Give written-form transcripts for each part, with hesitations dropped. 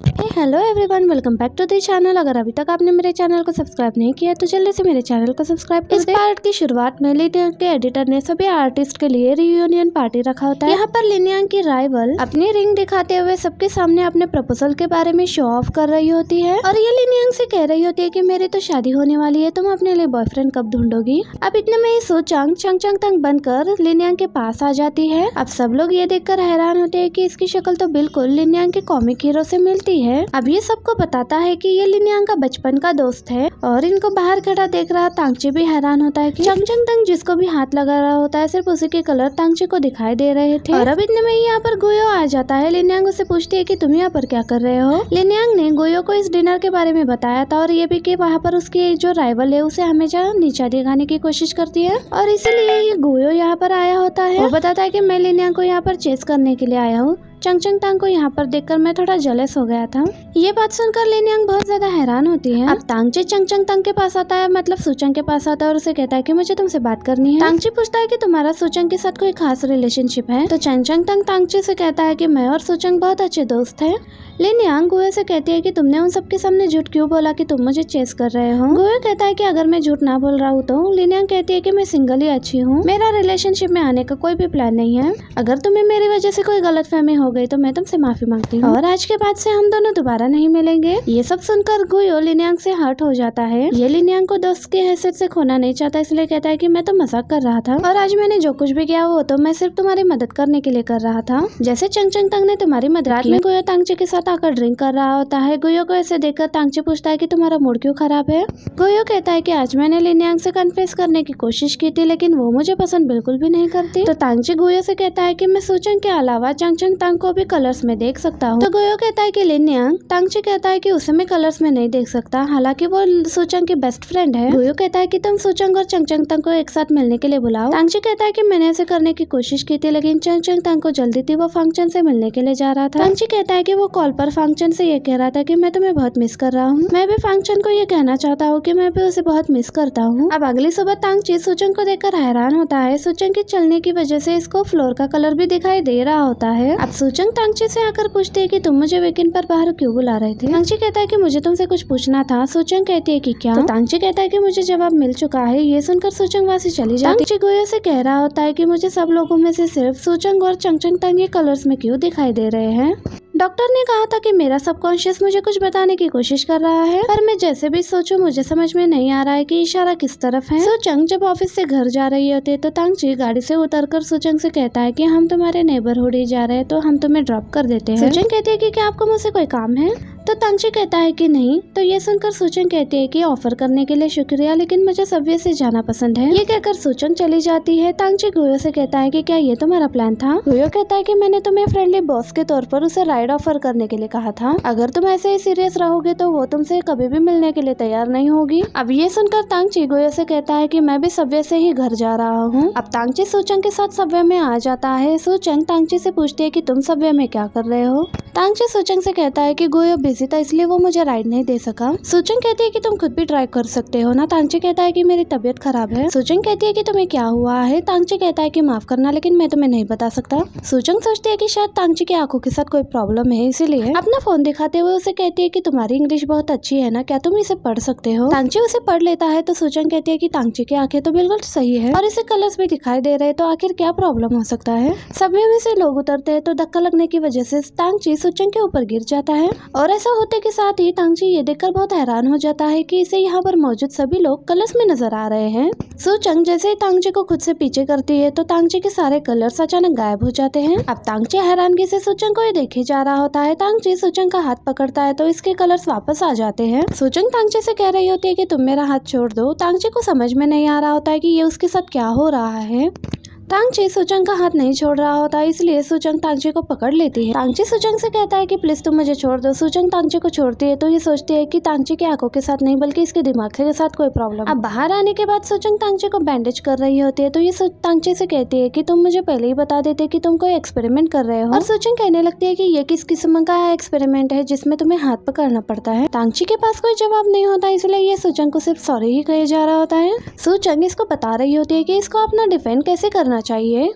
Hello everyone, welcome back to the channel. अगर अभी तक आपने मेरे चैनल को सब्सक्राइब नहीं किया तो जल्दी से मेरे चैनल को सब्सक्राइब कर दें। इस पार्ट की शुरुआत में लिनियांग के एडिटर ने सभी आर्टिस्ट के लिए रियूनियन पार्टी रखा होता है। यहाँ पर लिनियांग की राइवल अपनी रिंग दिखाते हुए सबके सामने अपने प्रपोजल के बारे में शो ऑफ कर रही होती है और ये लिनियांग से कह रही होती है कि मेरी तो शादी होने वाली है, तुम अपने लिए बॉयफ्रेंड कब ढूंढोगी। अब इतने में ही सो चंग तंग बनकर लिनियांग के पास आ जाती है। अब सब लोग ये देखकर हैरान होते हैं कि इसकी शक्ल तो बिल्कुल लिनियांग के कॉमिक हीरो से मिलती है। अब ये सबको बताता है कि ये लिनियांग का बचपन का दोस्त है और इनको बाहर खड़ा देख रहा तांगची भी हैरान होता है कि चंग तंग जिसको भी हाथ लगा रहा होता है सिर्फ उसी के कलर तांगची को दिखाई दे रहे थे। और अब इतने में यहाँ पर गुयो आ जाता है। लिनियांग उसे पूछती है कि तुम यहाँ पर क्या कर रहे हो। लिनियांग ने गुयो को इस डिनर के बारे में बताया था और ये भी कि वहाँ पर उसकी जो राइवल है उसे हमेशा नीचा दिखाने की कोशिश करती है और इसीलिए ये गुयो यहाँ पर आया होता है। वो बताता है कि मैं लिनियांग को यहाँ पर चेस करने के लिए आया हूँ। चंग तंग को यहाँ पर देखकर मैं थोड़ा जेलस हो गया था। ये बात सुनकर लिनियांग बहुत ज्यादा हैरान होती है। अब तांगची चंग तंग के पास आता है, मतलब सूचंग के पास आता है और उसे कहता है कि मुझे तुमसे बात करनी है। तांगची पूछता है कि तुम्हारा सूचंग के साथ कोई खास रिलेशनशिप है, तो चंग तंग तांगची से कहता है कि मैं और सूचंग बहुत अच्छे दोस्त हैं। लिनियांग गुयो से कहती है कि तुमने उन सबके सामने झूठ क्यों बोला कि तुम मुझे चेस कर रहे हो। गुयो कहता है कि अगर मैं झूठ ना बोल रहा हूँ तो। लिनियांग कहती है कि मैं सिंगल ही अच्छी हूँ, मेरा रिलेशनशिप में आने का कोई भी प्लान नहीं है। अगर तुम्हें मेरी वजह से कोई गलतफहमी हो गई तो मैं तुमसे माफी मांगती हूँ और आज के बाद से हम दोनों दोबारा नहीं मिलेंगे। ये सब सुनकर गुयो लिनियांग से हर्ट हो जाता है। ये लिनियांग को दोस्त की हैसियत से खोना नहीं चाहता, इसलिए कहता है कि मैं तो मजाक कर रहा था और आज मैंने जो कुछ भी किया वो तो मैं सिर्फ तुम्हारी मदद करने के लिए कर रहा था, जैसे चंग तंग ने तुम्हारी मदद। रात में गुयो तांगची के साथ आकर ड्रिंक कर रहा होता है। गुयो को ऐसे देखकर तांगची पूछता है कि तुम्हारा मूड क्यों खराब है। गुयो कहता है कि आज मैंने लिनियांग से कन्फेस करने की कोशिश की थी लेकिन वो मुझे पसंद बिल्कुल भी नहीं करती। तो तांगची गुयो से कहता है कि मैं सूचंग के अलावा चंग तंग को भी कलर्स में देख सकता हूँ। तो गुयो कहता है कि लिनियांग। तांगची कहता है कि उसे मैं कलर्स में नहीं देख सकता, हालांकि वो सूचंग की बेस्ट फ्रेंड है। गुयो कहता है कि तुम सूचंग और चंग तंग को एक साथ मिलने के लिए बुलाओ। तांगची कहता है कि मैंने ऐसे करने की कोशिश की थी लेकिन चंग तंग को जल्दी थी, वो फंक्शन से मिलने के लिए जा रहा था। तांगची कहता है कि वो कॉल पर फंक्शन से ये कह रहा था कि मैं तुम्हें बहुत मिस कर रहा हूँ। मैं भी फंक्शन को ये कहना चाहता हूँ कि मैं भी उसे बहुत मिस करता हूँ। अब अगली सुबह तांगची सूचंग को देखकर हैरान होता है। सूचंग के चलने की वजह से इसको फ्लोर का कलर भी दिखाई दे रहा होता है। अब सूचंग तांगची से आकर पूछती है कि तुम मुझे वीकेंड पर बाहर क्यों बुला रहे थे। तांगची कहता है कि मुझे तुमसे कुछ पूछना था। सूचंग कहती है कि क्या। तो तांगची कहता है कि मुझे जवाब मिल चुका है। ये सुनकर सूचंग वहाँ से चली जाती है। तांगची गुयो से कह रहा होता है कि मुझे सब लोगों में से सिर्फ सूचंग और चंग तंग ये कलर्स में क्यों दिखाई दे रहे हैं। डॉक्टर ने कहा था कि मेरा सबकॉन्शियस मुझे कुछ बताने की कोशिश कर रहा है, पर मैं जैसे भी सोचूं मुझे समझ में नहीं आ रहा है कि इशारा किस तरफ है। सूचंग जब ऑफिस से घर जा रही होती है तो तांगची गाड़ी से उतरकर सूचंग से कहता है कि हम तुम्हारे नेबरहुड ही जा रहे हैं तो हम तुम्हें ड्रॉप कर देते हैं। सूचंग कहती है कि क्या आपको मुझसे कोई काम है, तो तांगची कहता है कि नहीं। तो ये सुनकर सूचंग कहती है कि ऑफर करने के लिए शुक्रिया लेकिन मुझे सबवे से जाना पसंद है। ये कहकर सूचंग चली जाती है। तांगची गुयो से कहता है कि क्या ये तुम्हारा प्लान था। गुयो कहता है कि मैंने तुम्हें फ्रेंडली बॉस के तौर पर उसे राइड ऑफर करने के लिए कहा था, अगर तुम ऐसे ही सीरियस रहोगे तो वो तुमसे कभी भी मिलने के लिए तैयार नहीं होगी। अब ये सुनकर तांगची गुयो से कहता है कि मैं भी सबवे से ही घर जा रहा हूँ। अब तांगची सूचंग के साथ सबवे में आ जाता है। सूचंग तांगची से पूछती है कि तुम सबवे में क्या कर रहे हो। तांगची सूचंग से कहता है कि गुयो बिजी था इसलिए वो मुझे राइड नहीं दे सका। सूचंग कहती है कि तुम खुद भी ड्राइव कर सकते हो ना। तांगची कहता है कि मेरी तबीयत खराब है। सूचंग कहती है कि तुम्हें क्या हुआ है। तांगची कहता है कि माफ करना लेकिन मैं तुम्हें नहीं बता सकता। सूचंग सोचती है कि शायद तांगची की आंखों के साथ कोई प्रॉब्लम है, इसीलिए अपना फोन दिखाते हुए उसे कहती है कि तुम्हारी इंग्लिश बहुत अच्छी है ना, क्या तुम इसे पढ़ सकते हो। तांगची उसे पढ़ लेता है तो सूचंग कहती है कि तांगची की आंखें तो बिल्कुल सही है और इसे कलर्स भी दिखाई दे रहे हैं, तो आखिर क्या प्रॉब्लम हो सकता है। सबवे में से लोग उतरते हैं तो धक्का लगने की वजह से तांगची सूचंग के ऊपर गिर जाता है और ऐसा होते के साथ ही तांगची ये देखकर बहुत हैरान हो जाता है कि इसे यहाँ पर मौजूद सभी लोग कलर्स में नजर आ रहे हैं। सूचंग जैसे ही तांगची को खुद से पीछे करती है तो तांगची के सारे कलर्स अचानक गायब हो जाते हैं। अब तांगची हैरानगी से सूचंग को ये देखे जा रहा होता है। तांगची सूचंग का हाथ पकड़ता है तो इसके कलर्स वापस आ जाते हैं। सूचंग तांगची से कह रही होती है कि तुम मेरा हाथ छोड़ दो। तांगची को समझ में नहीं आ रहा होता है कि ये उसके साथ क्या हो रहा है। तांगची सूचंग का हाथ नहीं छोड़ रहा होता, इसलिए सूचंग तांगची को पकड़ लेती है। तांगची सूचंग से कहता है कि प्लीज तुम मुझे छोड़ दो। सूचंग तांगची को छोड़ती है तो ये सोचती है कि तांगची की आंखों के साथ नहीं बल्कि इसके दिमाग के साथ कोई प्रॉब्लम। अब बाहर आने के बाद सूचंग तांगची को बैंडेज कर रही होती है तो ये तांगची से कहती है कि तुम मुझे पहले ही बता देते कि तुम कोई एक्सपेरिमेंट कर रहे हो। और सूचंग कहने लगती है कि ये किस किस्म का एक्सपेरिमेंट है जिसमें तुम्हें हाथ पकड़ना पड़ता है। तांगची के पास कोई जवाब नहीं होता, इसलिए ये सूचंग को सिर्फ सॉरी ही कहे जा रहा होता है। सूचंग इसको बता रही होती है कि इसको अपना डिफेंड कैसे करना चाहिए।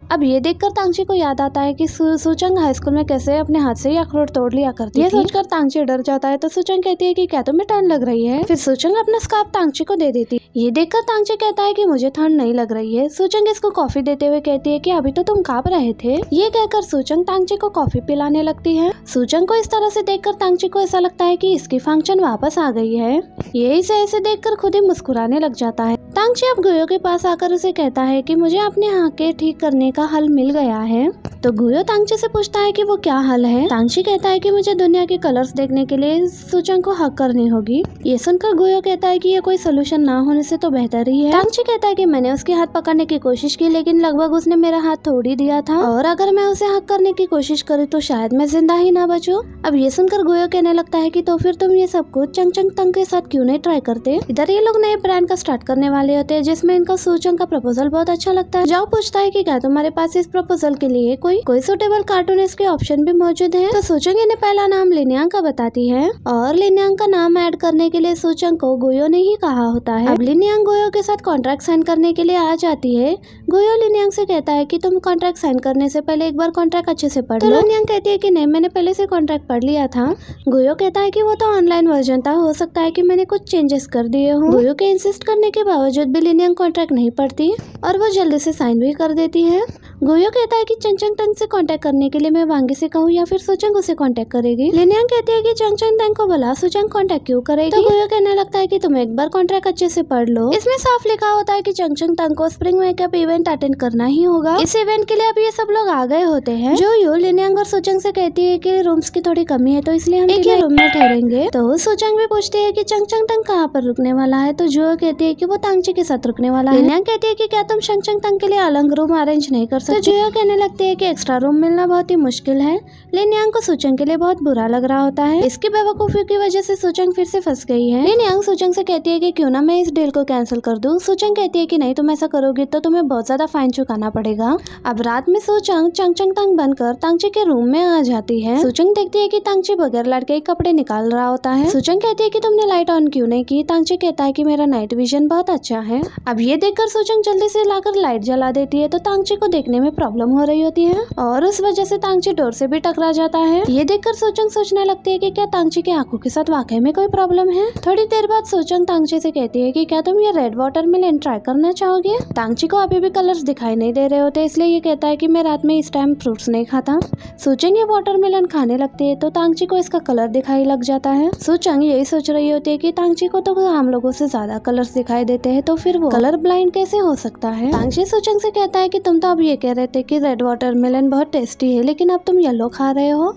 अब ये देखकर तांगची को याद आता है कि सूचंग हाई स्कूल में कैसे अपने हाथ से अखरोट तोड़ लिया करती थी। ये सोचकर तांगची डर जाता है तो सूचंग कहती है कि क्या तुम्हें ठंड लग रही है। फिर सूचंग अपना स्कार्फ तांगची को दे देती। ये देखकर तांगची कहता है कि मुझे ठंड नहीं लग रही है। सूचंग इसको कॉफी देते हुए कहती है कि अभी तो तुम कांप रहे थे। ये कहकर सूचंग तांगची को कॉफी पिलाने लगती है। सूचंग को इस तरह से देखकर तांगची को ऐसा लगता है कि इसकी फंक्शन वापस आ गई है। ये इसे ऐसे देखकर खुद ही मुस्कुराने लग जाता है। तांगची अब गुयो के पास आकर उसे कहता है कि मुझे अपने हाके ठीक करने का हल मिल गया है। तो गुयो तांगची से पूछता है कि वो क्या हल है। तांगची कहता है कि मुझे दुनिया के कलर्स देखने के लिए सूचंग को हक करनी होगी। ये सुनकर गुयो कहता है कि ये कोई सोल्यूशन ना होने से तो बेहतर ही है। तांगची कहता है कि मैंने उसके हाथ पकड़ने की कोशिश की लेकिन लगभग उसने मेरा हाथ तोड़ ही दिया था और अगर मैं उसे हक करने की कोशिश करूँ तो शायद मैं जिंदा ही ना बचूं। अब ये सुनकर गुयो कहने लगता है कि तो फिर तुम ये सब कुछ चंगचंग तंग के साथ क्यों नहीं ट्राई करते। इधर ये लोग नए ब्रांड का स्टार्ट करने वाले होते हैं जिसमें इनका सूचंग का प्रपोजल बहुत अच्छा लगता है। जाओ पूछता है कि क्या तुम्हारे पास इस प्रपोजल के लिए कोई सुटेबल कार्टूनिस्ट के ऑप्शन भी मौजूद है। तो सूचंग इन्हें पहला नाम लिन्यांग का बताती है और लिन्यांग का नाम ऐड करने के लिए सूचंग को गुयो ने ही कहा होता है। अब लिन्यांग गुयो के साथ कॉन्ट्रैक्ट साइन करने के लिए आ जाती है। गुयो लिन्यांग से कहता है कि तुम कॉन्ट्रैक्ट साइन करने से पहले एक बार कॉन्ट्रैक्ट अच्छे से पढ़ लो। लिन्यांग कहती है कि नहीं, मैंने पहले से कॉन्ट्रैक्ट पढ़ लिया था। गुयो कहता है कि वो तो ऑनलाइन वर्जन था, हो सकता है कि मैंने कुछ चेंजेस कर दिए हूँ। गुयो के इंसिस्ट करने के बावजूद भी लिन्यांग कॉन्ट्रैक्ट नहीं पढ़ती और वो जल्दी से साइन भी कर देती है। गुयो कहता है कि चंगचंग तंग से कांटेक्ट करने के लिए मैं वांगी से कहूँ या फिर सूचंग उसे कांटेक्ट करेगी। लिन्यांग कहती है कि चंगचंग तंग को भला सूचंग कांटेक्ट क्यों करेगी। तो गुयो कहने लगता है कि तुम एक बार कॉन्ट्रैक्ट अच्छे से पढ़ लो। इसमें साफ लिखा होता है कि चंगचंग तंग को स्प्रिंग मेकअप इवेंट अटेंड करना ही होगा। इस इवेंट के लिए अब ये सब लोग आ गए होते हैं। जो यू लिन्यांग और सूचंग से कहती है कि रूम्स की थोड़ी कमी है तो इसलिए हम एक ही रूम में ठहरेंगे। तो सूचंग भी पूछती है कि चंगचंग तंग कहाँ पर रुकने वाला है। तो जो कहती है कि वो तांगची के साथ रुकने वाला है। लिन्यांग कहती है कि क्या तुम चंगचंग तंग के लिए अलग रूम अरेंज नहीं कर सकते। तो जो कहने लगती है कि एक्स्ट्रा रूम मिलना बहुत ही मुश्किल है। लिन्यांग को सूचंग के लिए बहुत बुरा लग रहा होता है। इसकी बेवकूफी की वजह से सूचंग फिर से फंस गई है। लिन्यांग सूचंग से कहती है कि क्यों ना मैं इस डील को कैंसिल कर दूं। सूचंग कहती है कि नहीं, तुम ऐसा करोगी तो तुम्हें बहुत ज्यादा फाइन चुकाना पड़ेगा। अब रात में सूचंग चंगचंग तंग बनकर तांगची के रूम में आ जाती है। सूचंग देखती है कि तांगची बगैर लड़के कपड़े निकाल रहा होता है। सूचंग कहती है कि तुमने लाइट ऑन क्यों नहीं की। तांगची कहता है कि मेरा नाइट विजन बहुत अच्छा है। अब ये देखकर सूचंग जल्दी से लाकर लाइट जला देती है तो तांगची को देखने में प्रॉब्लम हो रही होती है और उस वजह से तांगची डोर से भी टकरा जाता है। ये देखकर सूचंग सोचने लगती है कि क्या तांगची की आंखों के साथ वाकई में कोई प्रॉब्लम है। थोड़ी देर बाद सूचंग तांगची से कहती है कि क्या तुम ये रेड वाटरमेलन ट्राई करना चाहोगे। तांगची को अभी भी कलर्स दिखाई नहीं दे रहे होते इसलिए ये कहता है कि मैं रात में इस टाइम फ्रूट्स नहीं खाता। सूचंग ये वाटरमेलन खाने लगती है तो तांगची को इसका कलर दिखाई लग जाता है। सूचंग यही सोच रही होती है कि तांगची को तो हम लोगों से ज्यादा कलर्स दिखाई देते हैं तो फिर वो कलर ब्लाइंड कैसे हो सकता है। तांगची सूचंग से कहता है कि तुम तो अब ये कह रहे थे कि रेड वाटरमेलन बहुत टेस्टी है लेकिन अब तुम येलो खा रहे हो।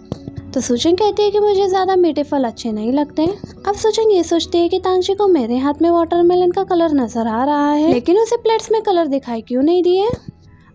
तो सूचंग कहती है कि मुझे ज्यादा मीठे फल अच्छे नहीं लगते। अब सूचंग ये सोचती है कि तांगची को मेरे हाथ में वाटरमेलन का कलर नजर आ रहा है लेकिन उसे प्लेट्स में कलर दिखाई क्यों नहीं दिए।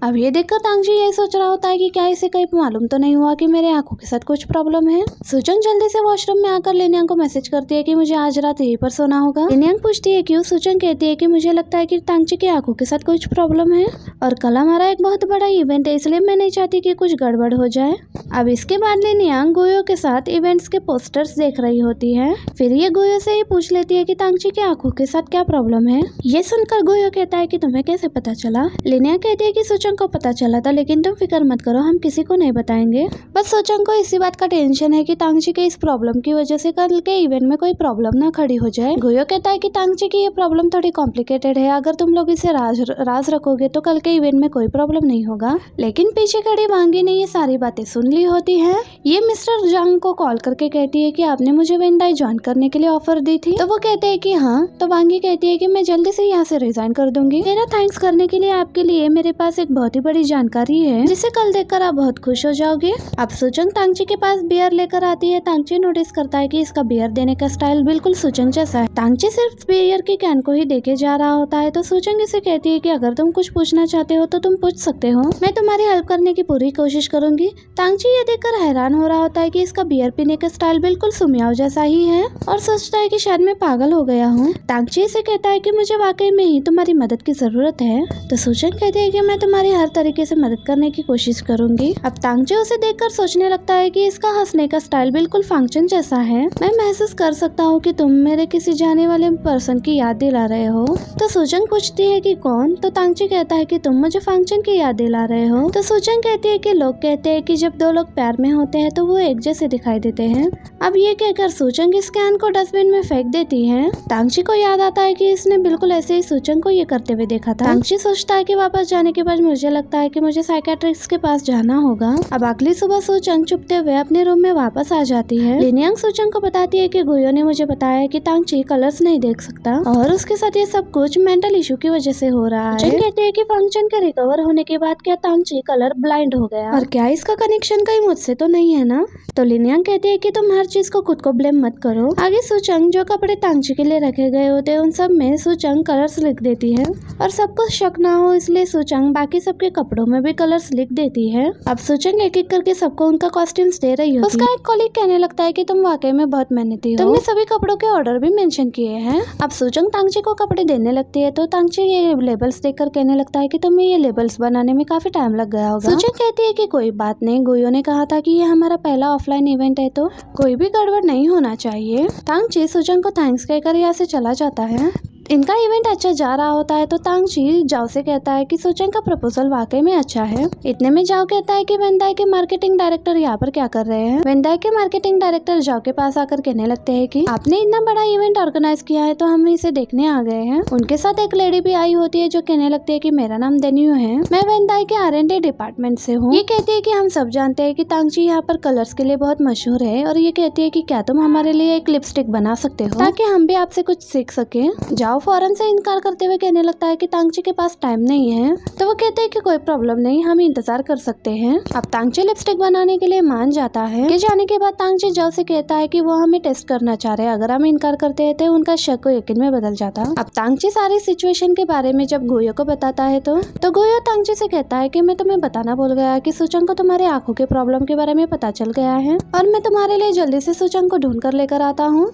अब ये देखकर तांगची यही सोच रहा होता है कि क्या इसे कहीं मालूम तो नहीं हुआ कि मेरे आंखों के साथ कुछ प्रॉब्लम है। सूचंग जल्दी से वॉशरूम में आकर लिन्यांग को मैसेज करती है कि मुझे आज रात यहीं पर सोना होगा। लिन्यांग पूछती है क्यों। सूचंग कहती है कि मुझे लगता है कि तांगची की आंखों के साथ कुछ प्रॉब्लम है और कल हमारा एक बहुत बड़ा इवेंट है इसलिए मैं नहीं चाहती कि कुछ गड़बड़ हो जाए। अब इसके बाद लिन्यांग गुयो के साथ इवेंट्स के पोस्टर्स देख रही होती है। फिर ये गुयो से ही पूछ लेती है कि तांगची की आंखों के साथ क्या प्रॉब्लम है। ये सुनकर गुयो कहता है कि तुम्हें कैसे पता चला। लिन्यांग कहती है कि सूचंग को पता चला था लेकिन तुम फिक्र मत करो, हम किसी को नहीं बताएंगे। बस सूचंग को इसी बात का टेंशन है कि तांगची के इस प्रॉब्लम की वजह से कल के इवेंट में कोई प्रॉब्लम ना खड़ी हो जाए। गुयो कहता है कि तांगची की ये प्रॉब्लम थोड़ी कॉम्प्लिकेटेड है, अगर तुम लोग इसे राज रखोगे तो कल के इवेंट में कोई प्रॉब्लम नहीं होगा। लेकिन पीछे खड़ी वांगी ने ये सारी बातें सुन ली होती है। ये मिस्टर जांग को कॉल करके कहती है कि आपने मुझे वेंडाई ज्वाइन करने के लिए ऑफर दी थी। तो वो कहते हैं कि हाँ। तो वांगी कहती है कि मैं जल्दी से यहाँ से रिजाइन कर दूंगी। मेरा थैंक्स करने के लिए आपके लिए मेरे पास एक बहुत ही बड़ी जानकारी है जिसे कल देखकर आप बहुत खुश हो जाओगे। अब सूचंग तांगची के पास बियर लेकर आती है। तांगची नोटिस करता है कि इसका बियर देने का स्टाइल बिल्कुल सूचंग जैसा है। तांगची सिर्फ बियर की कैन को ही देके जा रहा होता है तो सूचंग इसे कहती है कि अगर तुम कुछ पूछना चाहते हो तो तुम पूछ सकते हो, मैं तुम्हारी हेल्प करने की पूरी कोशिश करूंगी। तांगची ये देखकर हैरान हो रहा होता है कि इसका बियर पीने का स्टाइल बिल्कुल सुमियाओ जैसा ही है और सोचता है कि शायद मैं पागल हो गया हूँ। तांगची इसे कहता है कि मुझे वाकई में ही तुम्हारी मदद की जरूरत है। तो सूचंग कहती है कि मैं तुम्हारी तुम्हारी हर तरीके से मदद करने की कोशिश करूंगी। अब तांगची उसे देखकर सोचने लगता है कि इसका हंसने का स्टाइल बिल्कुल फंक्शन जैसा है। मैं महसूस कर सकता हूँ कि तुम मेरे किसी जाने वाले पर्सन की याद दिला रहे हो। तो सूचंग पूछती है कि कौन? तो तांगची कहता है कि तुम मुझे फंक्शन की याद दिला रहे हो। तो सूचंग कहती है कि लोग कहते हैं कि जब दो लोग प्यार में होते हैं तो वो एक जैसे दिखाई देते हैं। अब ये कहकर सूचंग इस कैन को डस्टबिन में फेंक देती है। तांगची को याद आता है कि इसने बिल्कुल ऐसे ही सूचंग को ये करते हुए देखा था। तांगची सोचता है कि वापस जाने के बाद मुझे लगता है कि मुझे साइकियाट्रिस्ट के पास जाना होगा। अब अगली सुबह सूचंग चुपते हुए अपने रूम में वापस आ जाती है। लिनियांग सूचंग को बताती है कि गुयो ने मुझे बताया कि तांगची कलर्स नहीं देख सकता और उसके साथ ये सब कुछ मेंटल इशू की वजह से हो रहा है। कहते हैं कि फंक्शन के रिकवर होने के बाद क्या तांगची कलर ब्लाइंड हो गया और क्या इसका कनेक्शन कहीं मुझसे तो नहीं है ना? तो लिनियांग कहती है कि तुम हर चीज को खुद को ब्लेम मत करो। आगे सूचंग जो कपड़े तांगची के लिए रखे गए होते हैं उन सब में सूचंग कलर्स लिख देती है और सबको शक ना हो इसलिए सूचंग बाकी सबके कपड़ों में भी कलर्स लिख देती है। अब सूचंग एक एक करके सबको उनका कॉस्ट्यूम्स दे रही होती है। उसका एक कॉलीग कहने लगता है कि तुम वाकई में बहुत मेहनती हो, तुमने सभी कपड़ों के ऑर्डर भी मेंशन किए हैं। अब सूचंग तांगची को कपड़े देने लगती है तो तांगची ये लेबल्स देखकर कहने लगता है कि तुम्हें ये लेबल्स बनाने में काफी टाइम लग गया होगा। सूचंग कहती है कि कोई बात नहीं, गुयो ने कहा था कि ये हमारा पहला ऑफलाइन इवेंट है तो कोई भी गड़बड़ नहीं होना चाहिए। तांगची सूचंग को थैंक्स कहकर यहाँ से चला जाता है। इनका इवेंट अच्छा जा रहा होता है तो तांगची जाओ से कहता है कि सूचंग का प्रपोजल वाकई में अच्छा है। इतने में जाओ कहता है कि वेंदाई के मार्केटिंग डायरेक्टर यहाँ पर क्या कर रहे हैं। वेंदाई के मार्केटिंग डायरेक्टर जाओ के पास आकर कहने लगते हैं कि आपने इतना बड़ा इवेंट ऑर्गेनाइज किया है तो हम इसे देखने आ गए हैं। उनके साथ एक लेडी भी आई होती है जो कहने लगती है कि मेरा नाम देन्यू है, मैं वेंदाई के R&D डिपार्टमेंट से हूँ। ये कहती है कि हम सब जानते हैं कि तांगची यहाँ पर कलर्स के लिए बहुत मशहूर है और ये कहती है कि क्या तुम हमारे लिए एक लिपस्टिक बना सकते हो ताकि हम भी आपसे कुछ सीख सके। जाओ फौरन से इनकार करते हुए कहने लगता है कि तांगची के पास टाइम नहीं है। तो वो कहते हैं कि कोई प्रॉब्लम नहीं, हम इंतजार कर सकते हैं। अब तांगची लिपस्टिक बनाने के लिए मान जाता है। कि जाने के बाद तांगची जाओ से कहता है कि वो हमें टेस्ट करना चाह रहे हैं, अगर हम इनकार करते हैं तो उनका शक को यकीन में बदल जाता। अब तांगची सारी सिचुएशन के बारे में जब गुयो को बताता है तो गुयो तांगची से कहता है कि मैं तुम्हें बताना भूल गया कि सूचंग को तुम्हारे आंखों के प्रॉब्लम के बारे में पता चल गया है और मैं तुम्हारे लिए जल्दी से सूचंग को ढूंढ कर लेकर आता हूँ।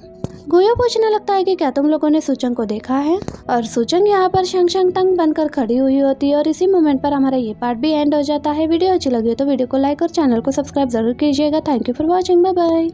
गुयो पूछने लगता है कि क्या तुम लोगों ने सूचंग को देखा है और सूचंग यहाँ पर शंग शंग तंग बनकर खड़ी हुई होती है और इसी मोमेंट पर हमारा ये पार्ट भी एंड हो जाता है। वीडियो अच्छी लगी हो तो वीडियो को लाइक और चैनल को सब्सक्राइब जरूर कीजिएगा। Thank you for watching, bye bye.